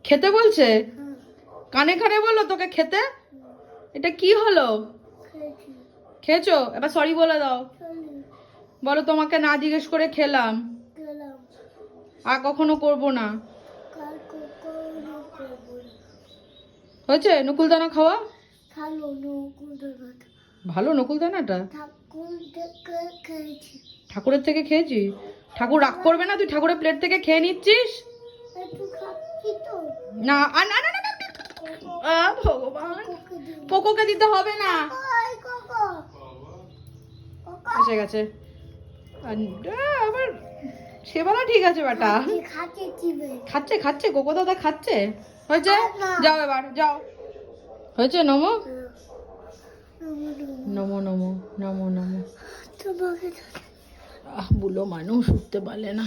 খেতে বলছে? কানে কানে বললো তোকে খেতে? এটা কি হলো? খেয়েছো? এবার সরি বলে দাও। বলো তোমাকে না জিজ্ঞেস করে খেলাম, আর কখনো করবো না। হয়েছে নকুলদানা খাওয়া? ভালো নকুলদানাটা? ঠাকুরের থেকে খেয়েছি? ঠাকুর রাগ করবে না? তুই ঠাকুরের প্লেট থেকে খেয়ে নিচ্ছিস? না না না না, ভগবান, কোকোকে দিতে হবে না। এসে গেছে আবার। সেবেলা ঠিক আছে বেটা, খাচ্ছে খাচ্ছে কোকো দাদা খাচ্ছে। হয়েছে, যাও এবার যাও। হয়েছে? নমো নমো নমো নমো নমো। বুলো মানুষ উঠতে পারলে না।